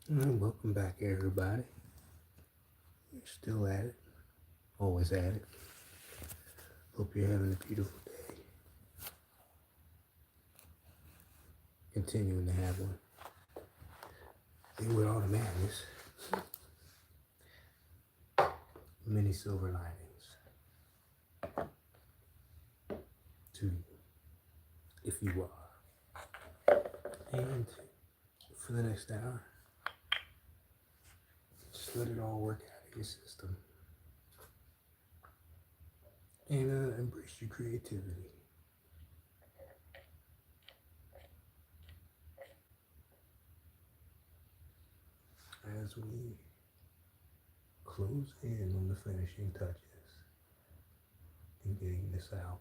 And welcome back, everybody. We're still at it, always at it. Hope you're having a beautiful day. Continuing to have one. And with all the madness, many silver linings to you, if you are. And for the next hour, just let it all work out of your system. And embrace your creativity. As we close in on the finishing touches and getting this out.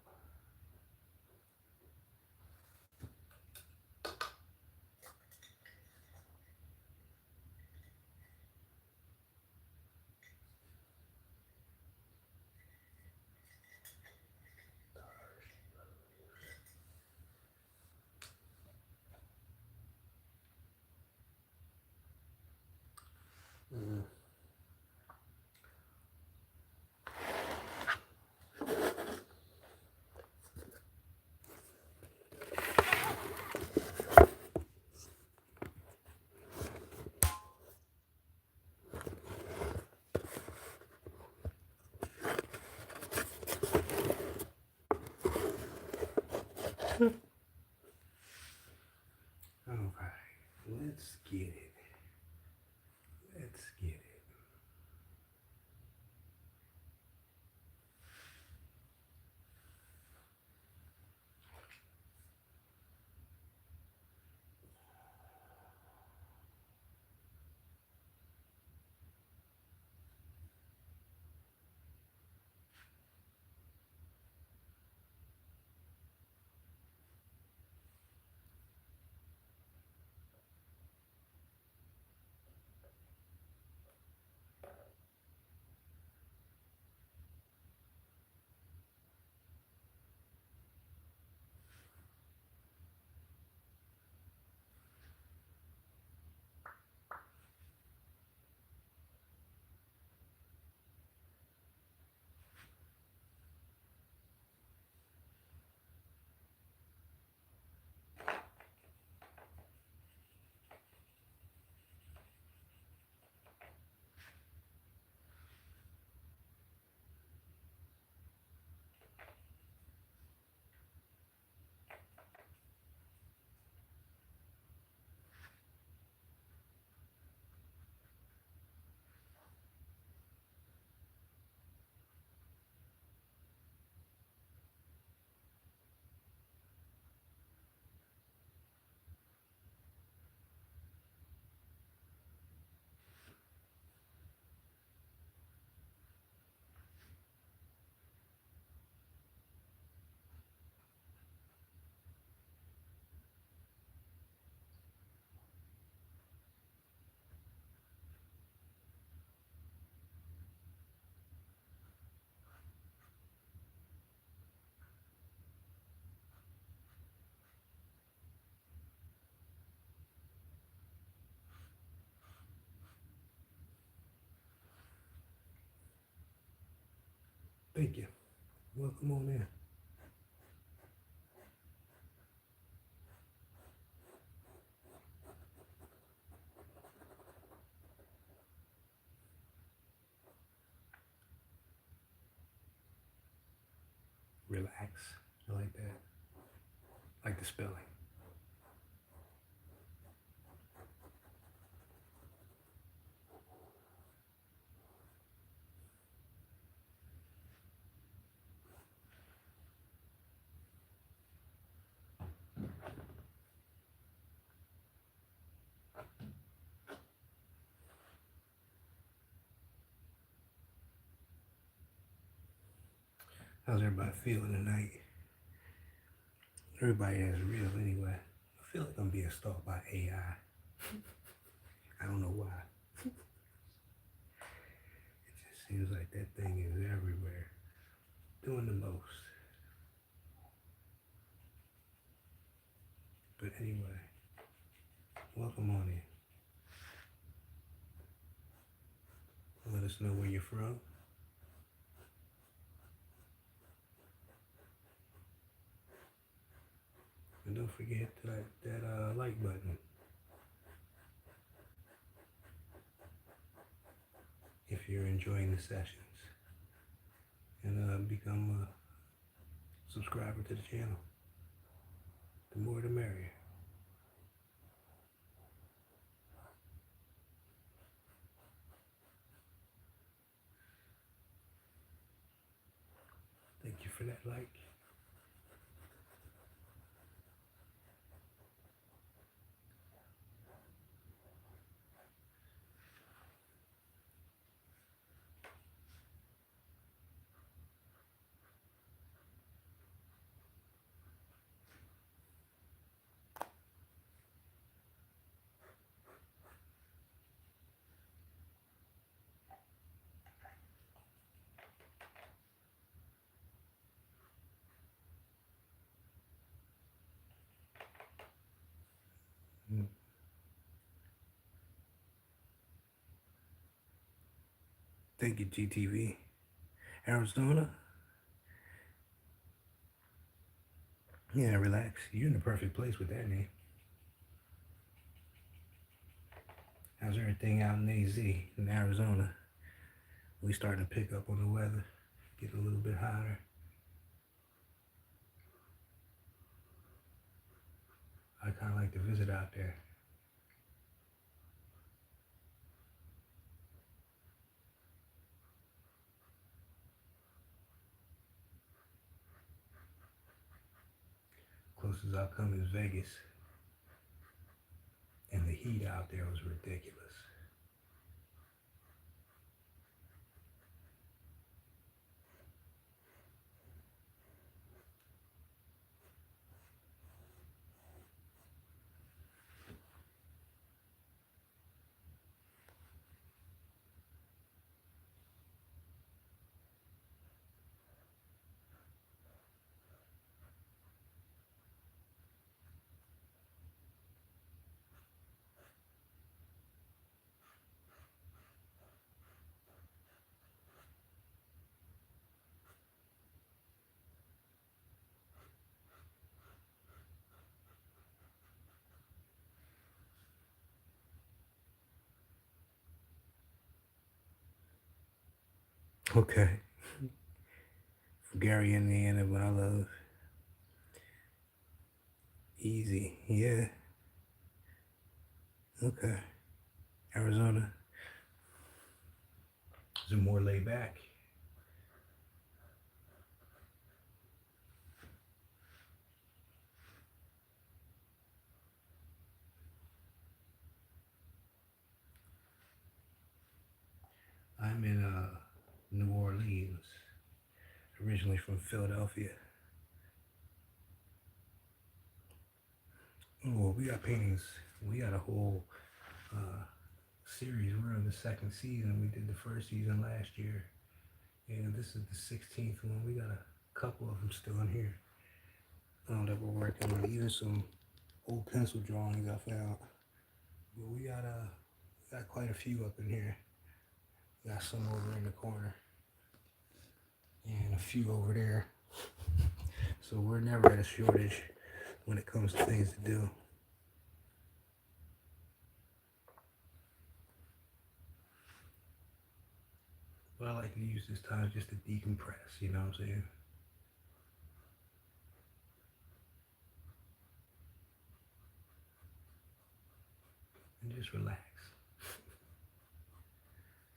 Mm. All right, let's get it. Let's get it. Thank you. Welcome on in. Relax. I like that. Like the spelling. How's everybody feeling tonight? Everybody has real anyway. I feel like I'm being stalked by AI. I don't know why. It just seems like that thing is everywhere. Doing the most. But anyway, welcome on in. let us know where you're from. And don't forget that like button if you're enjoying the sessions. And become a subscriber to the channel. The more the merrier. Thank you for that like. Thank you, GTV. Arizona? Yeah, relax. You're in the perfect place with that name. How's everything out in AZ, in Arizona? We starting to pick up on the weather, getting a little bit hotter. I kind of like to visit out there. Closest I'll come is Vegas. And the heat out there was ridiculous. Okay. From Gary, Indiana, my love. Easy, yeah. Okay. Arizona. Is it more laid back? I'm in New Orleans, originally from Philadelphia. Oh, we got paintings. We got a whole series. We're in the second season. We did the first season last year. And this is the 16th one. We got a couple of them still in here that we're working on. Even some old pencil drawings I found. But we got quite a few up in here. Got some over in the corner. And a few over there. So we're never at a shortage when it comes to things to do. But I like to use this time just to decompress, you know what I'm saying? And just relax.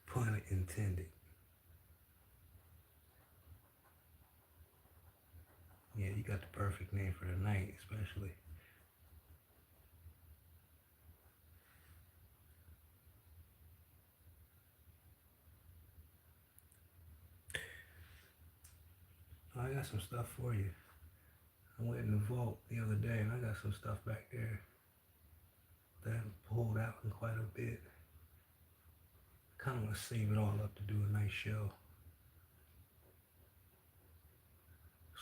Pun intended. Yeah, you got the perfect name for the night, especially. I got some stuff for you. I went in the vault the other day and I got some stuff back there that I pulled out in quite a bit. I kind of want to save it all up to do a nice show.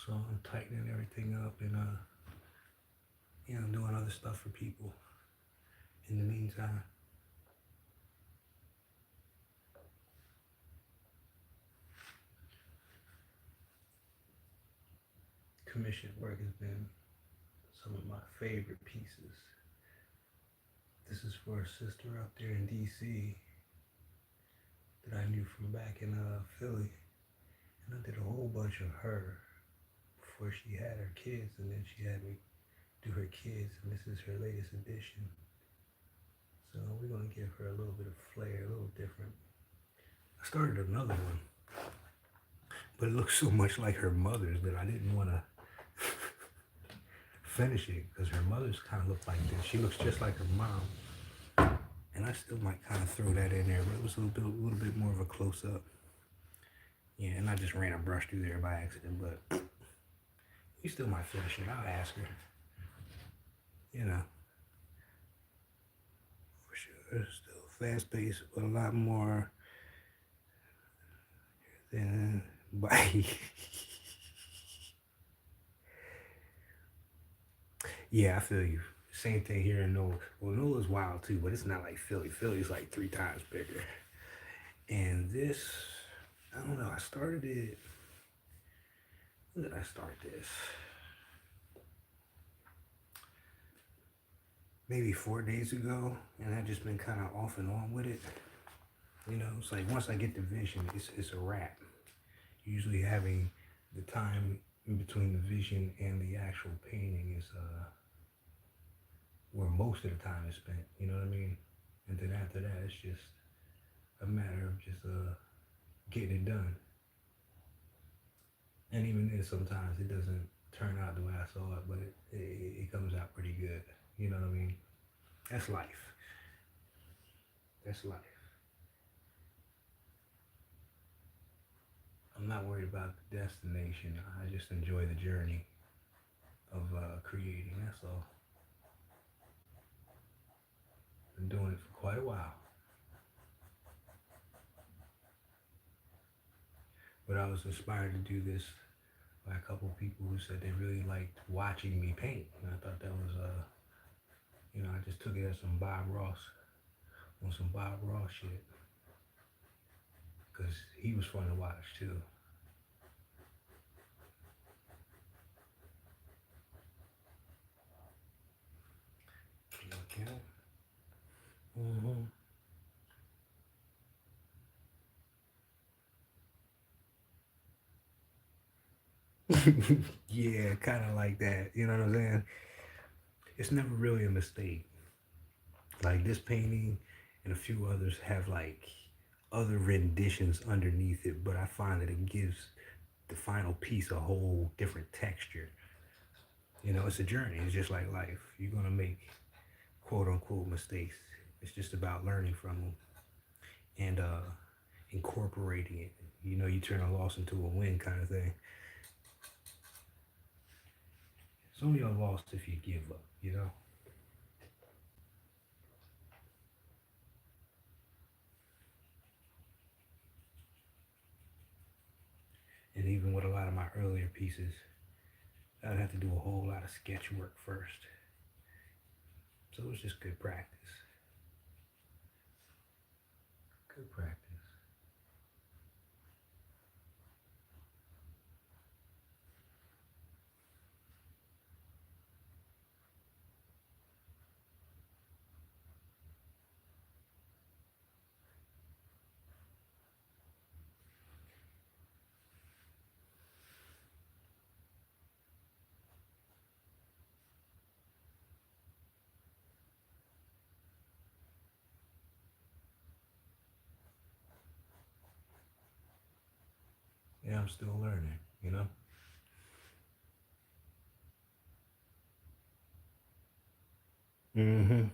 So I'm tightening everything up and doing other stuff for people in the meantime. commissioned work has been some of my favorite pieces. This is for a sister up there in DC that I knew from back in Philly. And I did a whole bunch of her before she had her kids, and then she had me do her kids, and this is her latest edition. So we're going to give her a little bit of flair, a little different. I started another one, but it looks so much like her mother's that I didn't want to finish it because her mother's kind of look like this. She looks just like her mom, and I still might kind of throw that in there, but it was a little bit more of a close-up. Yeah, and I just ran a brush through there by accident, but we still might finish it. I'll ask her. You know, for sure, still fast-paced, but a lot more than bye. Yeah, I feel you. Same thing here in NOLA. Well, NOLA's wild too, but it's not like Philly. Philly's like 3 times bigger. And this, I don't know, I started it, when did I start this? Maybe 4 days ago, and I've just been kind of off and on with it. You know, it's like once I get the vision, it's a wrap. Usually having the time in between the vision and the actual painting is where most of the time is spent, you know what I mean? And then after that, it's just a matter of just getting it done. And even then, sometimes it doesn't turn out the way I saw it, but it comes out pretty good, you know what I mean? That's life. That's life. I'm not worried about the destination. I just enjoy the journey of creating, that's all. Been doing it for quite a while. But I was inspired to do this by a couple of people who said they really liked watching me paint. And I thought that was, I just took it as some Bob Ross, on some Bob Ross shit. Because he was fun to watch too. Okay. Mm-hmm. Yeah, kind of like that. You know what I'm saying? It's never really a mistake. Like this painting and a few others have like other renditions underneath it, but I find that it gives the final piece a whole different texture. You know, it's a journey. It's just like life. You're gonna make quote unquote mistakes. It's just about learning from them and incorporating it. You know, you turn a loss into a win kind of thing. It's only a loss if you give up, you know? And even with a lot of my earlier pieces, I'd have to do a whole lot of sketch work first. So it was just good practice. Good practice. Yeah, I'm still learning, you know? Mm-hmm.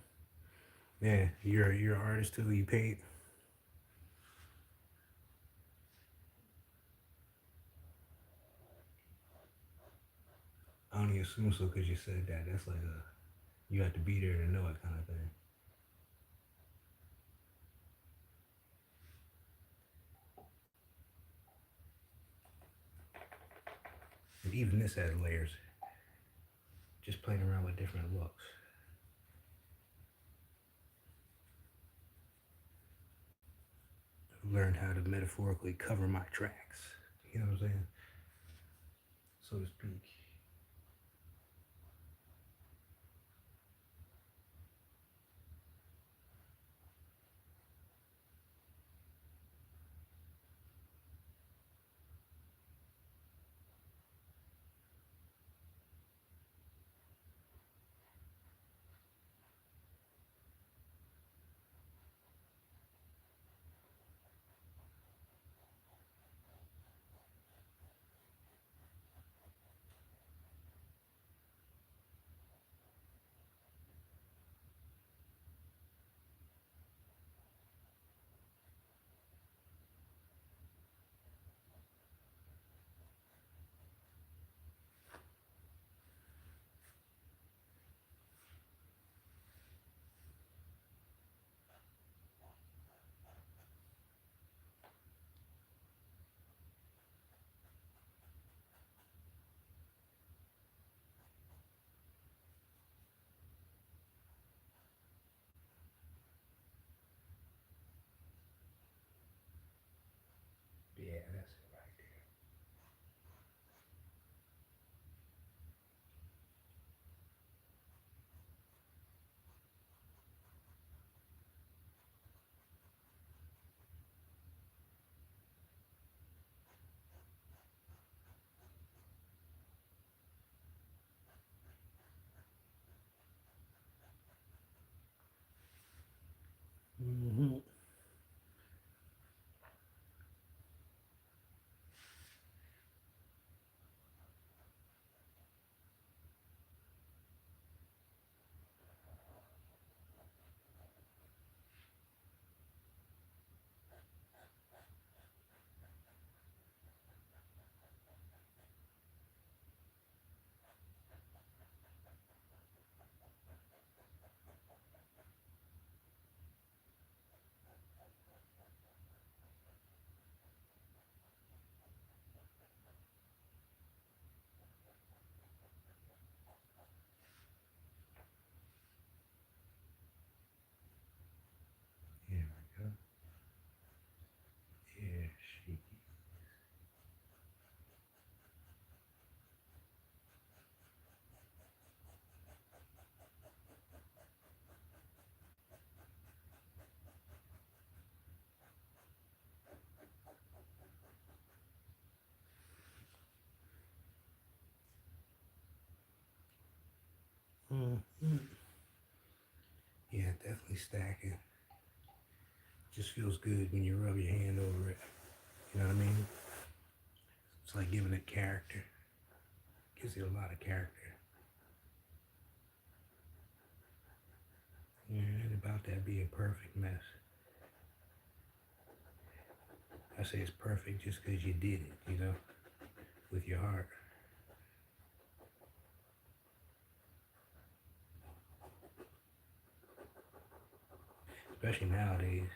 Yeah, you're an artist too, you paint. I only assume so because you said that. That's like you have to be there to know it kind of thing. And even this has layers. Just playing around with different looks. I've learned how to metaphorically cover my tracks. You know what I'm saying? So to speak. Yeah, definitely stacking. Just feels good when you rub your hand over it. You know what I mean? It's like giving it character. Gives it a lot of character. Yeah, it ain't about that being perfect mess. I say it's perfect just because you did it, you know, with your heart. Especially nowadays.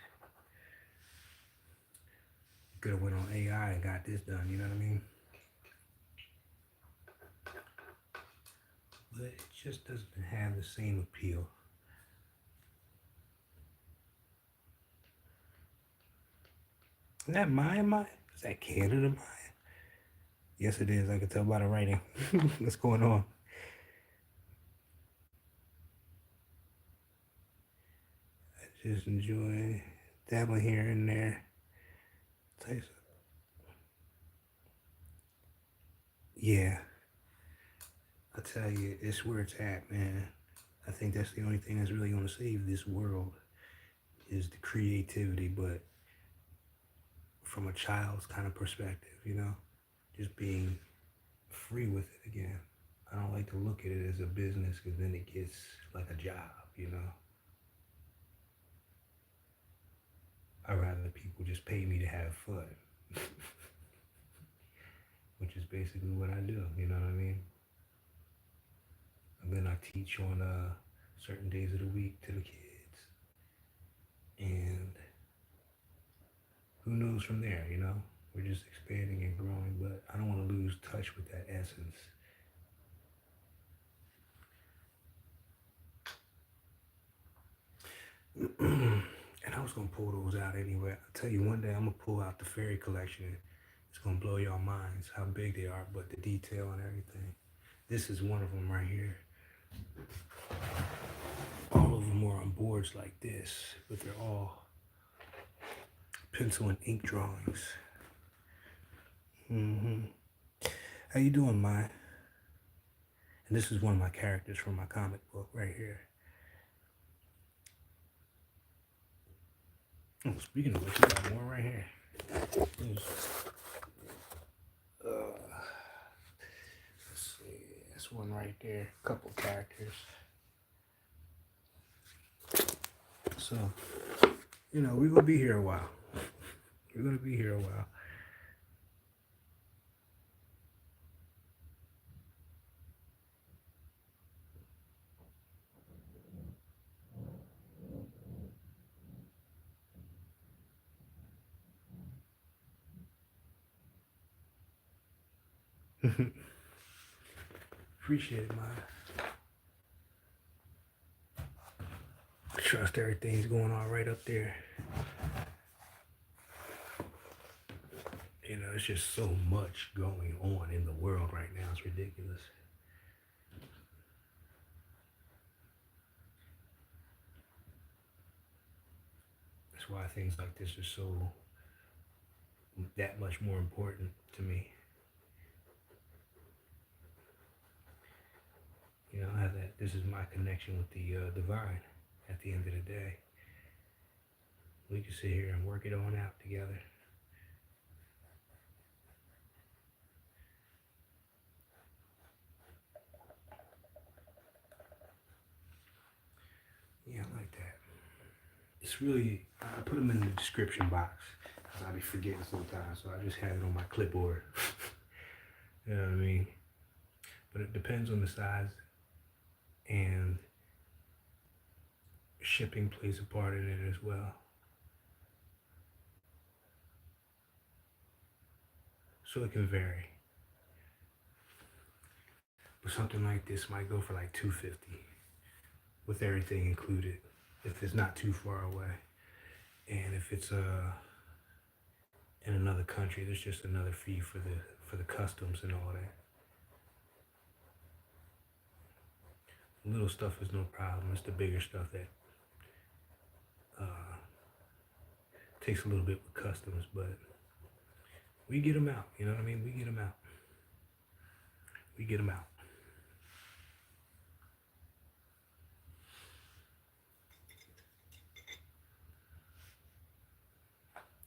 You could have went on AI and got this done, you know what I mean? But it just doesn't have the same appeal. Is that Mayan? Is that Canada Mayan? Yes, it is. I can tell by the writing. What's going on? I just enjoy dabbling here and there. Yeah, I tell you, it's where it's at, man. I think that's the only thing that's really going to save this world is the creativity, but from a child's kind of perspective, you know, just being free with it again. I don't like to look at it as a business because then it gets like a job, you know. I'd rather people just pay me to have fun, which is basically what I do, you know what I mean? And then I teach on certain days of the week to the kids. And who knows from there, you know? We're just expanding and growing, but I don't want to lose touch with that essence. And I was gonna pull those out anyway. I'll tell you one day I'm gonna pull out the fairy collection. It's gonna blow y'all minds how big they are, but the detail and everything. This is one of them right here. All of them are on boards like this, but they're all pencil and ink drawings. How you doing, Maya? And this is one of my characters from my comic book right here. Oh, speaking of which, we got more right here. Let's see, this one right there. A couple characters. So, you know, we're gonna be here a while. We're gonna be here a while. Appreciate it, man. Trust everything's going on right up there. You know, it's just so much going on in the world right now. It's ridiculous. That's why things like this are so that much more important to me. You know, how that this is my connection with the divine. At the end of the day, we can sit here and work it on out together. Yeah, I like that. It's really, I put them in the description box because I be forgetting sometimes, so I just have it on my clipboard. You know what I mean? But it depends on the size, and shipping plays a part in it as well. So it can vary. But something like this might go for like $250 with everything included if it's not too far away. And if it's in another country, there's just another fee for the customs and all that. Little stuff is no problem. It's the bigger stuff that takes a little bit with customs, but we get them out. You know what I mean? We get them out. We get them out.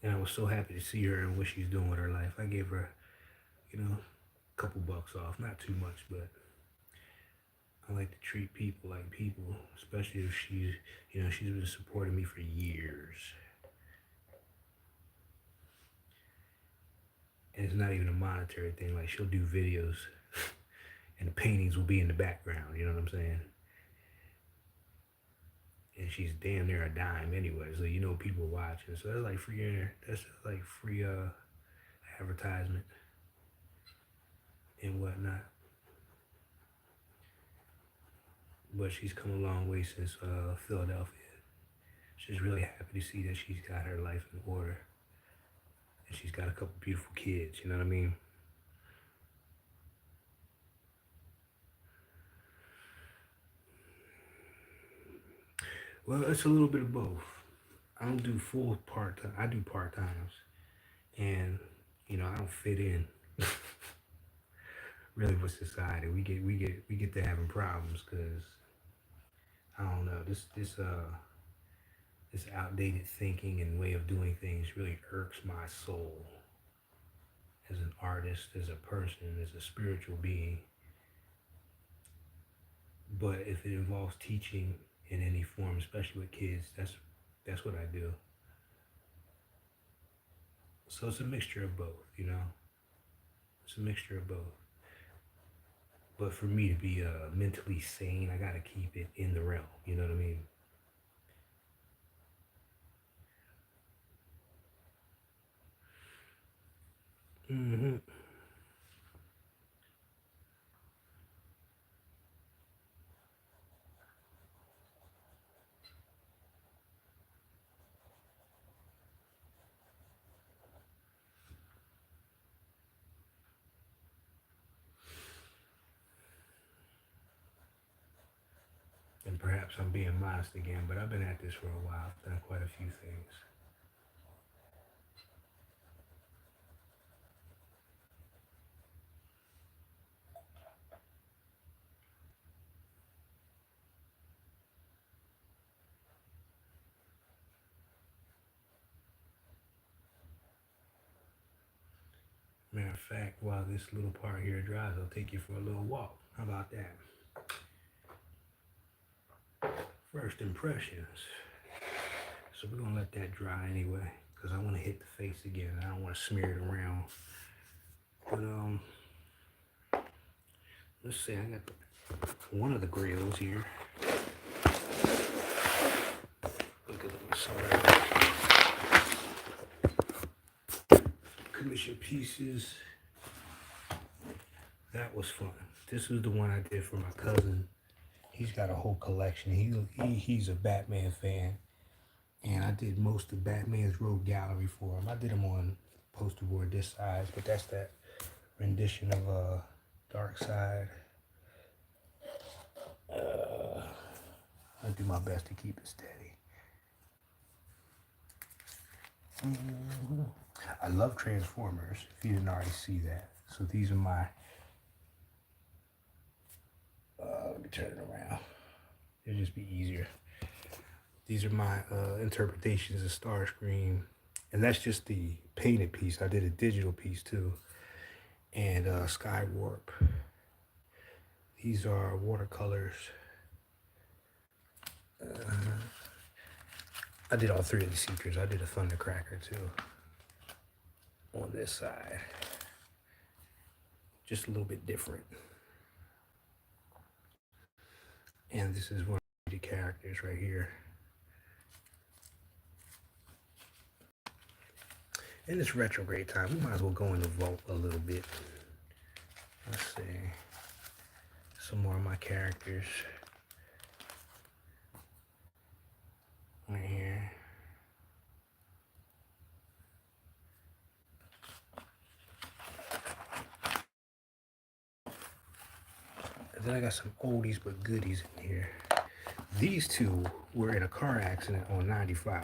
And I was so happy to see her and what she's doing with her life. I gave her, you know, a couple bucks off, not too much, but I like to treat people like people, especially if she's, she's been supporting me for years. And it's not even a monetary thing. Like, she'll do videos and the paintings will be in the background, you know what I'm saying? And she's damn near a dime anyway, so people watching. So that's like free advertisement and whatnot. But she's come a long way since Philadelphia. She's really happy to see that she's got her life in order. And she's got a couple beautiful kids, you know what I mean? Well, it's a little bit of both. I don't do full part-time. I do part-times. And, I don't fit in really with society. We get to having problems because I don't know, this outdated thinking and way of doing things really irks my soul as an artist, as a person, as a spiritual being. But if it involves teaching in any form, especially with kids, that's what I do. So it's a mixture of both, It's a mixture of both. But for me to be mentally sane, I gotta keep it in the realm. You know what I mean? Mm-hmm. And perhaps I'm being modest again, but I've been at this for a while. I've done quite a few things. Matter of fact, while this little part here dries, I'll take you for a little walk. How about that? First impressions. So we're gonna let that dry anyway, because I want to hit the face again. I don't want to smear it around. But let's see. I got one of the grills here. Look at some commission pieces. That was fun. This is the one I did for my cousin. He's got a whole collection. He's a Batman fan. And I did most of Batman's Rogue Gallery for him. I did him on poster board this size, but that's that rendition of Dark Side. I do my best to keep it steady. I love Transformers, if you didn't already see that. So these are my, let me turn it around. It'll just be easier. These are my interpretations of Starscream. And that's just the painted piece. I did a digital piece too. And Skywarp. These are watercolors. I did all three of the Seekers. I did a Thundercracker too. On this side. Just a little bit different. And this is one of the characters right here. In this retrograde time, we might as well go in the vault a little bit. Let's see. Some more of my characters. Right here. And then I got some oldies but goodies in here. These two were in a car accident on 95.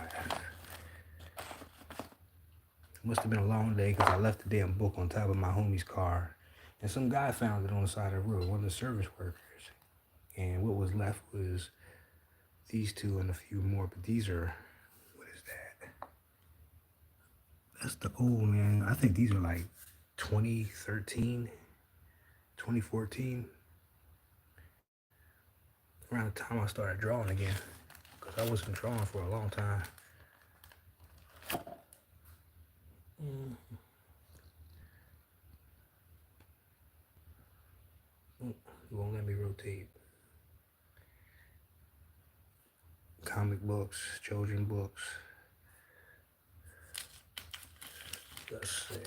Must have been a long day because I left the damn book on top of my homie's car. And some guy found it on the side of the road, one of the service workers. And what was left was these two and a few more. But these are, what is that? That's the old man. I think these are like 2013, 2014. Around the time I started drawing again. Because I wasn't drawing for a long time. It won't let me rotate. Comic books, children books. Let's see.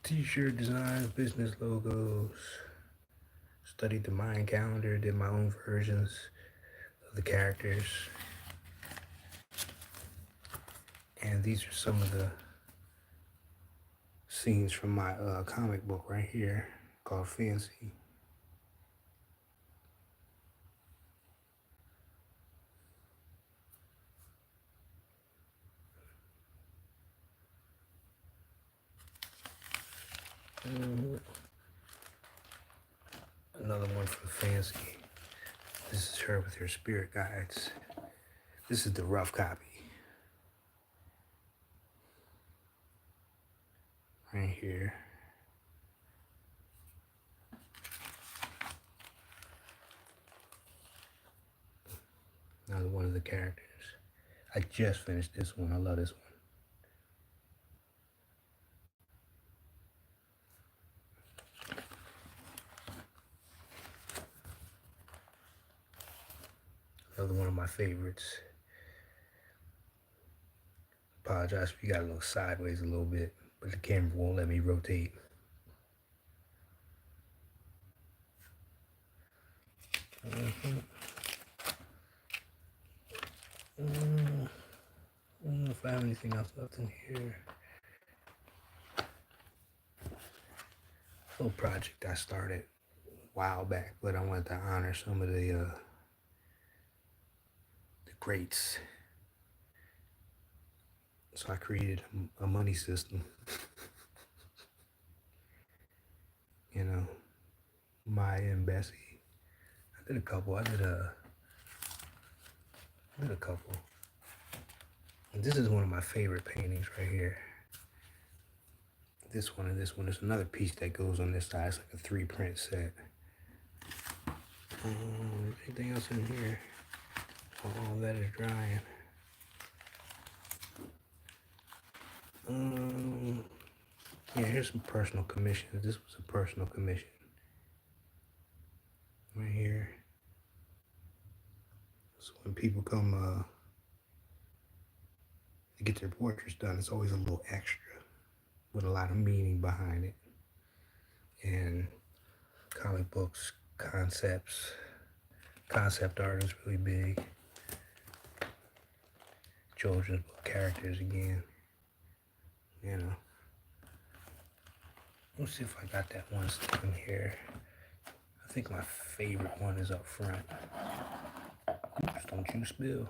T-shirt designs, business logos. Studied the Mayan calendar, did my own versions of the characters. And these are some of the scenes from my comic book right here called Fancy. Another one from Fancy. This is her with her spirit guides. This is the rough copy. Right here. Another one of the characters. I just finished this one. I love this one. Another one of my favorites. Apologize if you got a little sideways a little bit, but the camera won't let me rotate. I don't know if I have anything else left in here. Little project I started a while back, but I wanted to honor some of the greats. So I created a money system. You know, Maya and Bessie. I did a couple. And this is one of my favorite paintings right here. This one and this one. There's another piece that goes on this side. It's like a 3-print set. Anything else in here? All that is drying. Yeah, here's some personal commissions. This was a personal commission. Right here. So when people come to get their portraits done, it's always a little extra with a lot of meaning behind it. And comic books, concept art is really big. Children's book characters again. You know. Let's see if I got that one still in here. I think my favorite one is up front. Oops, don't you spill.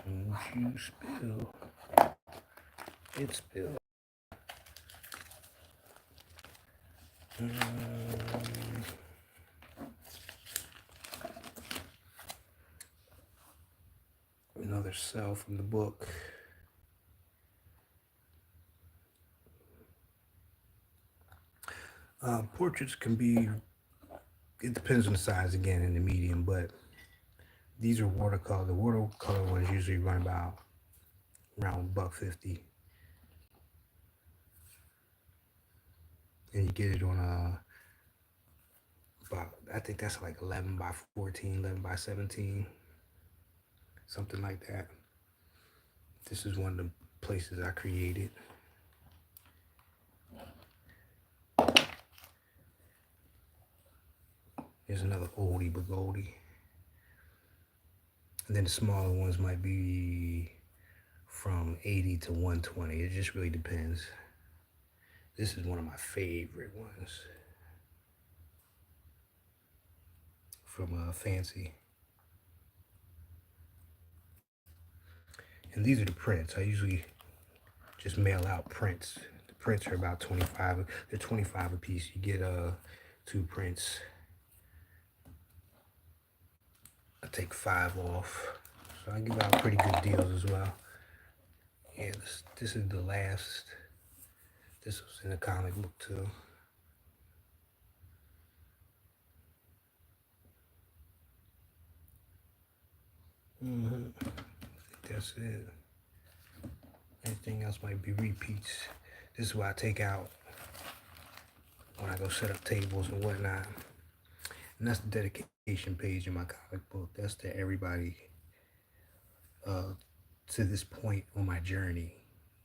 Don't you spill. It spilled. Another cell from the book. Portraits can be, it depends on the size again and the medium, but these are watercolor. The watercolor ones usually run about around $1.50. And you get it on about, I think that's like 11 by 14, 11 by 17, something like that. This is one of the places I created. Here's another oldie but goldie. And then the smaller ones might be from 80 to 120. It just really depends. This is one of my favorite ones from Fancy. And these are the prints. I usually just mail out prints. The prints are about 25. They're 25 a piece. You get 2 prints. I take 5 off. So I give out pretty good deals as well. Yeah, this is the last. This was in a comic book too. I think that's it. Anything else might be repeats. This is what I take out when I go set up tables and whatnot. And that's the dedication page in my comic book. That's to everybody to this point on my journey,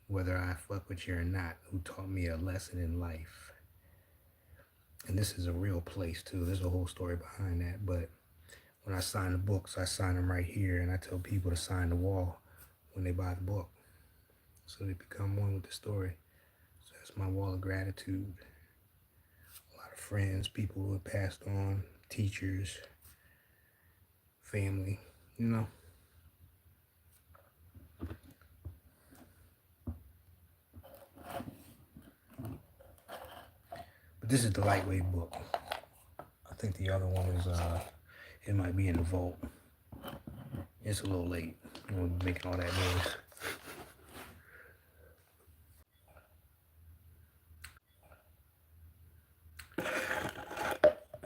whether I fuck with you or not, who taught me a lesson in life. And this is a real place too. There's a whole story behind that. But when I sign the books, I sign them right here, and I tell people to sign the wall when they buy the book, so they become one with the story. So that's my wall of gratitude. A lot of friends, people who have passed on, teachers, family, you know. But this is the lightweight book. I think the other one is, it might be in the vault. It's a little late. I'm making all that noise.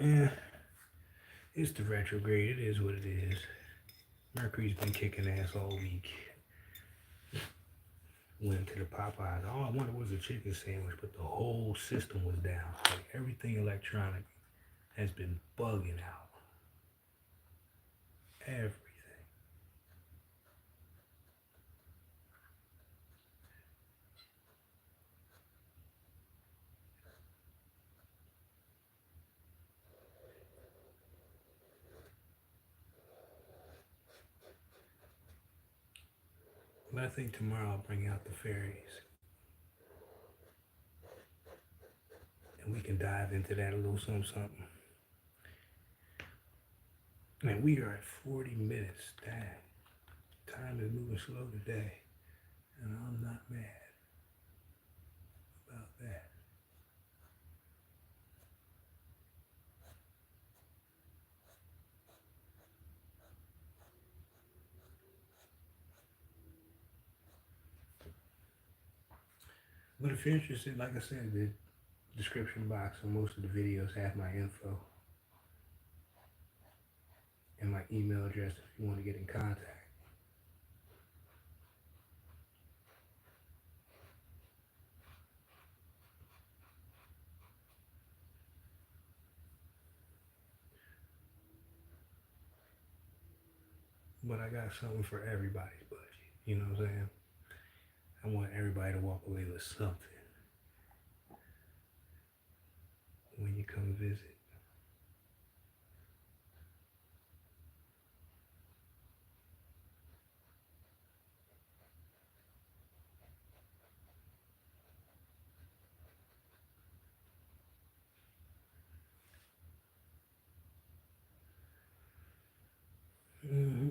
Yeah, it's the retrograde. It is what it is. Mercury's been kicking ass all week. Went to the Popeyes. All I wanted was a chicken sandwich, but the whole system was down. Like everything electronic has been bugging out. Everything. But I think tomorrow I'll bring out the fairies. And we can dive into that a little something. Man, we are at 40 minutes. Dang. Time is moving slow today. And I'm not mad about that. But if you're interested, like I said, the description box of most of the videos have my info and my email address if you want to get in contact. But I got something for everybody's budget. You know what I'm saying? I want everybody to walk away with something when you come visit. Mm-hmm.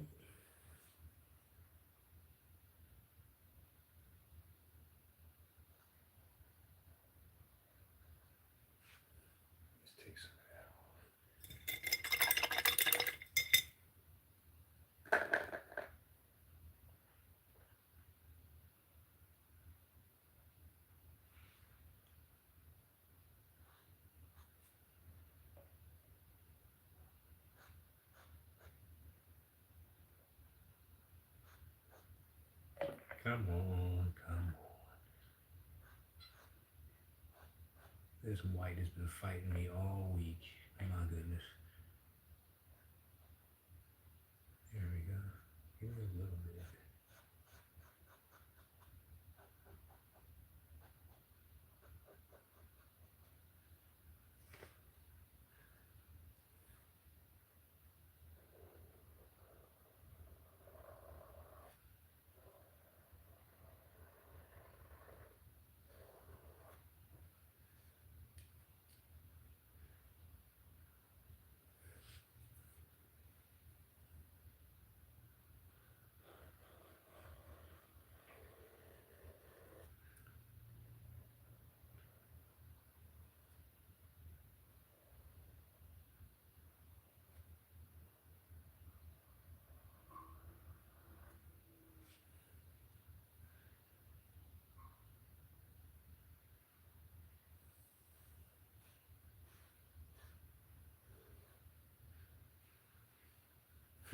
Let's take some of that off. Come on, come on. This white has been fighting me all week. Oh my goodness. There we go. Give me a little bit.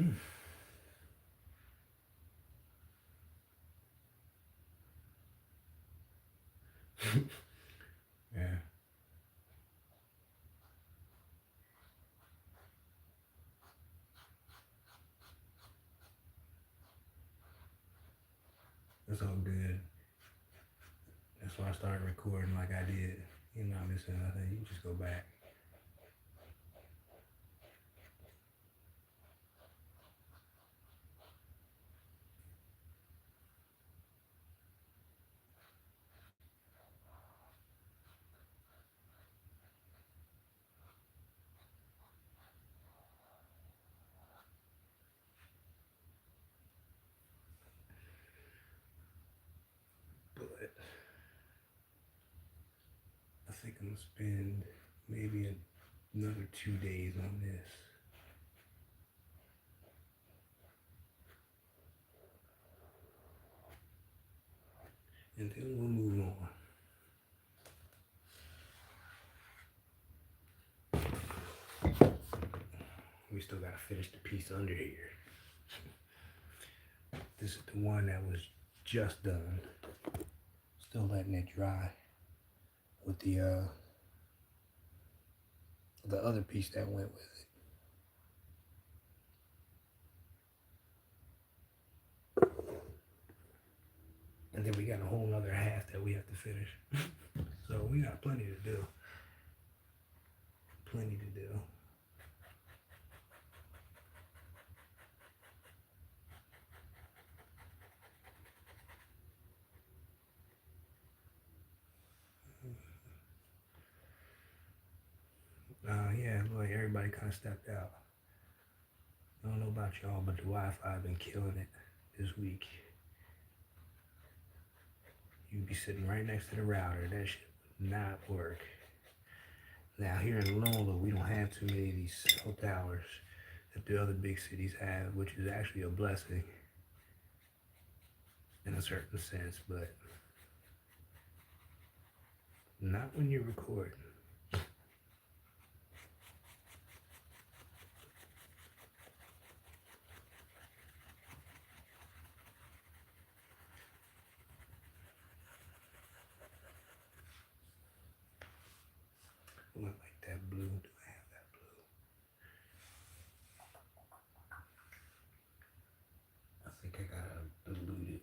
Yeah. It's all good. That's why I started recording like I did. You're not missing nothing. You just go back. But I think I'm gonna spend maybe another 2 days on this. And then we'll move on. We still gotta finish the piece under here. This is the one that was just done. Still letting it dry with the other piece that went with it. And then we got a whole other half that we have to finish. So we got plenty to do. Plenty to do. Yeah, like everybody kind of stepped out. I don't know about y'all, but the Wi-Fi been killing it this week. You'd be sitting right next to the router. That shit would not work. Now here in Lola, we don't have too many of these cell towers that the other big cities have, which is actually a blessing in a certain sense, but not when you're recording. I like that blue. Do I have that blue? I think I gotta dilute it.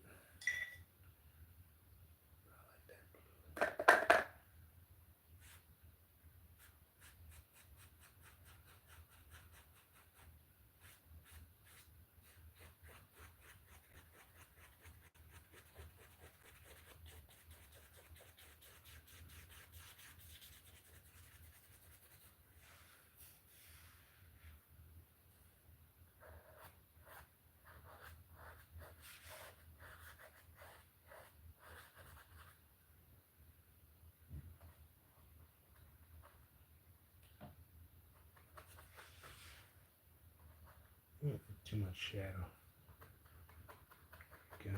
I like that blue. Too much shadow. Okay.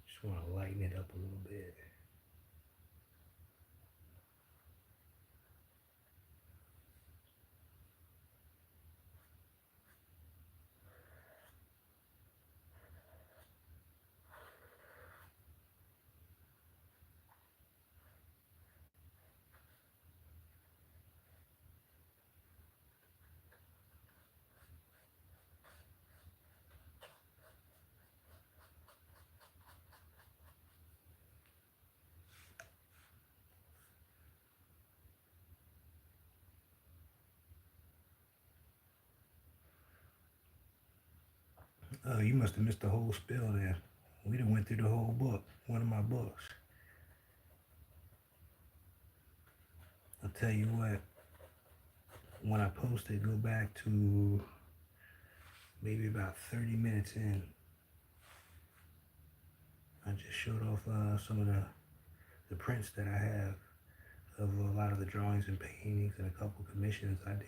Just want to lighten it up a little bit. Oh, you must have missed the whole spill there. We done went through the whole book, one of my books. I'll tell you what, when I post it, go back to maybe about 30 minutes in. I just showed off some of the prints that I have of a lot of the drawings and paintings and a couple commissions I did.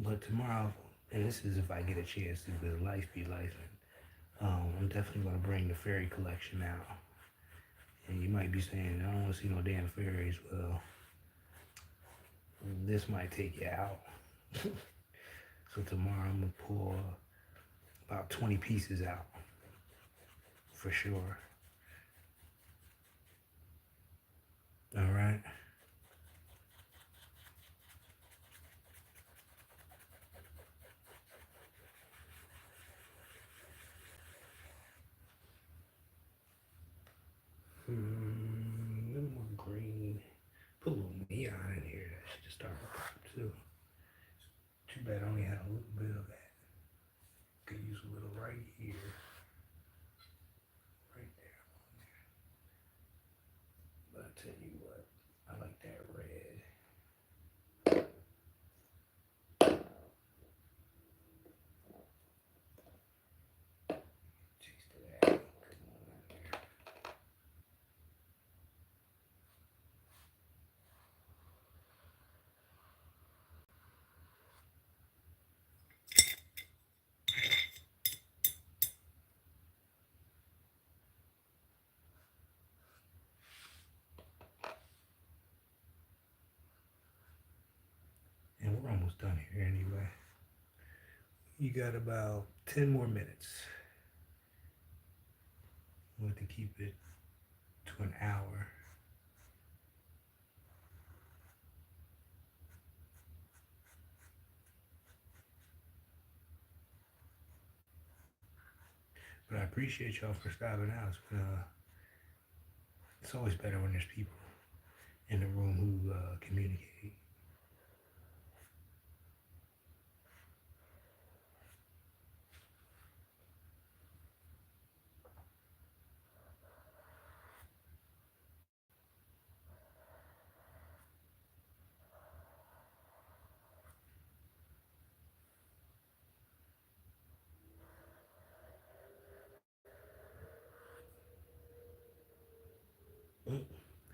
But tomorrow, and this is if I get a chance to, because life be life. I'm definitely gonna bring the fairy collection out. And you might be saying, I don't want to see no damn fairies. Well, this might take you out. So tomorrow I'm gonna pull about 20 pieces out for sure. All right. A little more green. Put a little neon in here. That should just start to pop too. Too bad I only had a little bit of that. Could use a little right here. Right there. But I tell you what, I like that red. Taste of that. Come on out there. And we're almost done here anyway. You got about 10 more minutes. I want to keep it to an hour. But I appreciate y'all for stopping out. It's always better when there's people in the room who communicate.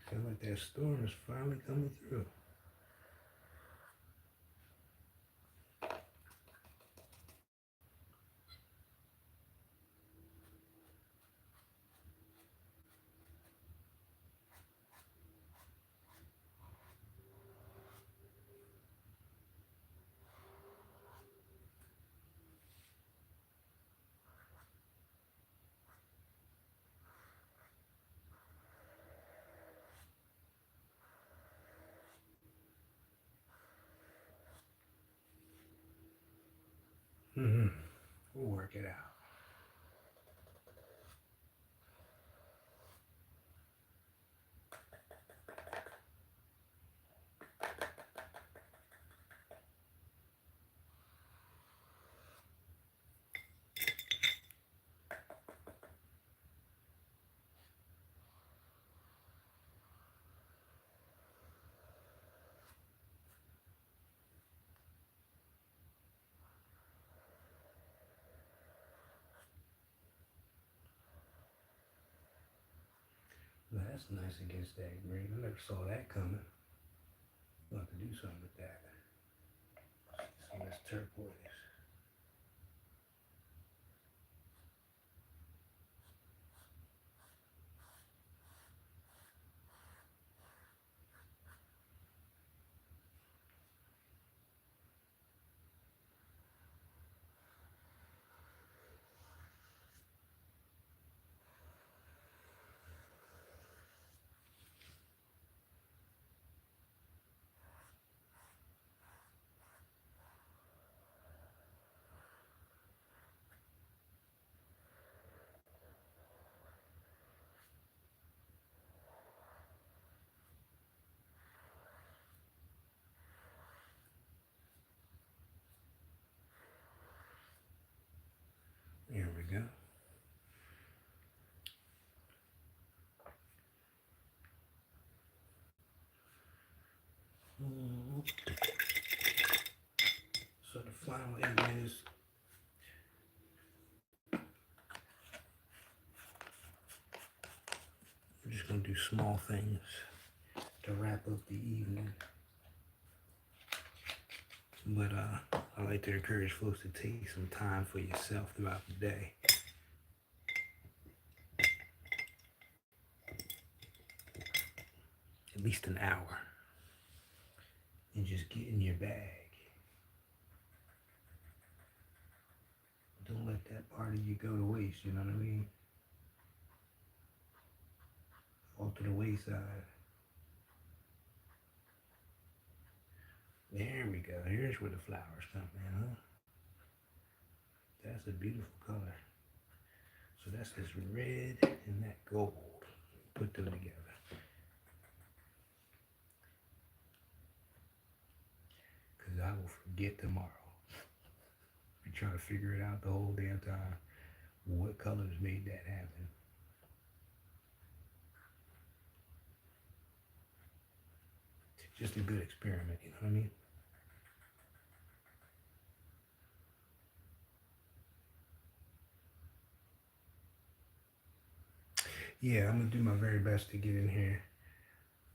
Feel like that storm is finally coming through. Mm-hmm. We'll work it out. Well, that's nice against that green. I never saw that coming. We'll have to do something with that. Some of this turquoise. There we go. So the final aim is we're just going to do small things to wrap up the evening. But I like to encourage folks to take some time for yourself throughout the day. At least an hour. And just get in your bag. Don't let that part of you go to waste, you know what I mean? Fall to the wayside. There we go. Here's where the flowers come in, huh? That's a beautiful color. So that's this red and that gold. Put them together. Because I will forget tomorrow. Be trying to figure it out the whole damn time. What colors made that happen? Just a good experiment, you know what I mean? Yeah, I'm gonna do my very best to get in here.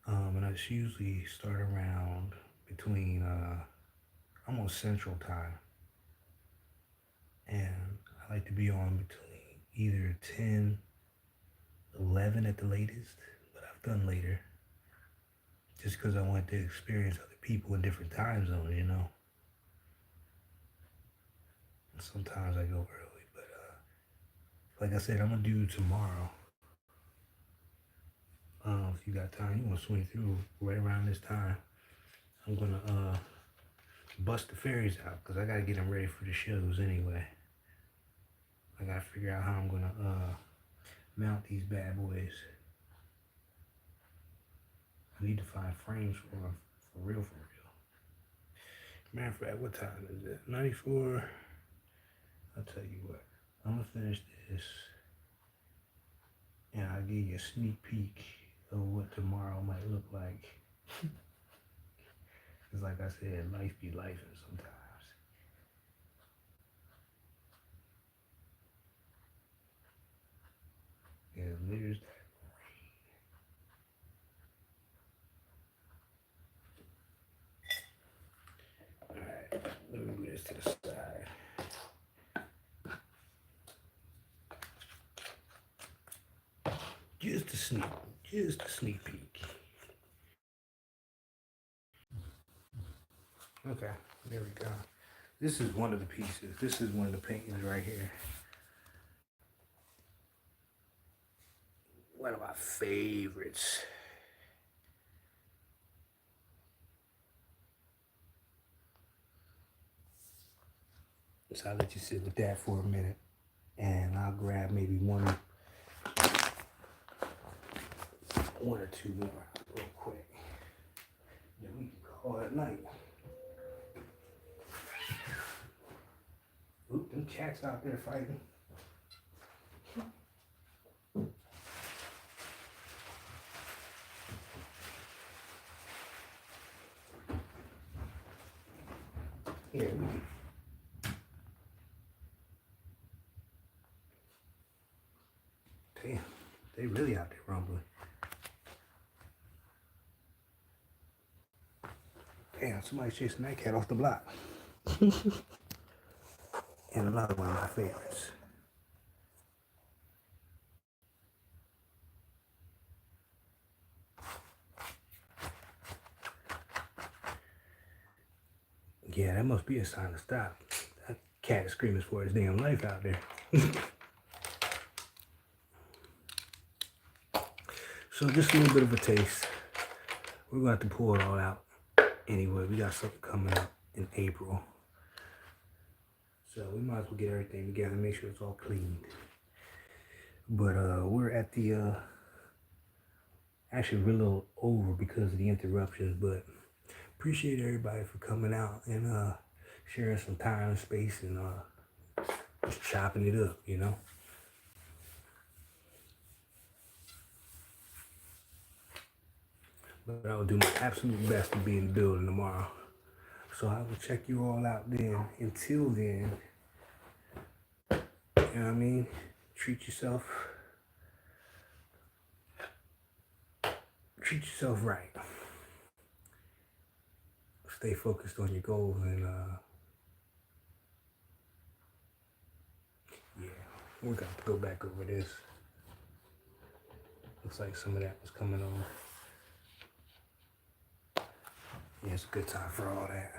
And I just usually start around between I'm on Central Time, and I like to be on between either 10, 11 at the latest, but I've done later, just because I want to experience other people in different time zones, you know. And sometimes I go early, but like I said, I'm gonna do tomorrow. If you got time, you want to swing through right around this time. I'm gonna bust the fairies out because I gotta get them ready for the shows anyway. I gotta figure out how I'm gonna mount these bad boys. I need to find frames for them for real, for real. Matter of fact, what time is it? 94. I'll tell you what. I'm gonna finish this, and I'll give you a sneak peek of what tomorrow might look like. Cause like I said, life be life sometimes. Yeah, there's that. Alright, let me move this to the side. Just a sneak peek. Okay, there we go. This is one of the pieces. This is one of the paintings right here. One of my favorites. So I'll let you sit with that for a minute, and I'll grab maybe one or two more real quick. Then we can call it night. Oop, them cats out there fighting. Yeah, we can. Damn, they really out there rumbling. Damn, somebody's chasing that cat off the block. And another one of my favorites. Yeah, that must be a sign to stop. That cat is screaming for his damn life out there. So just a little bit of a taste. We're going to have to pull it all out anyway. We got something coming up in April. So we might as well get everything together, make sure it's all cleaned. But we're at the, actually we're a little over because of the interruptions, but appreciate everybody for coming out and sharing some time and space and just chopping it up, you know. But I will do my absolute best to be in the building tomorrow. So I will check you all out then. Until then, you know what I mean? Treat yourself right. stay focused on your goals. And yeah, we're gonna go back over this. Looks like some of that was coming on. Yeah, it's a good time for all that.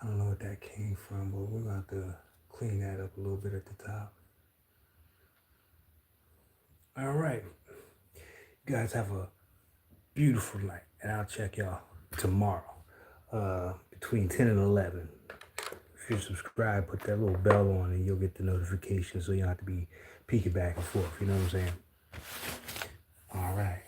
I don't know what that came from, but we're gonna have to clean that up a little bit at the top. All right, you guys have a beautiful night, and I'll check y'all tomorrow between 10 and 11. If you're subscribed, put that little bell on and you'll get the notification so you don't have to be peeking back and forth. You know what I'm saying? All right.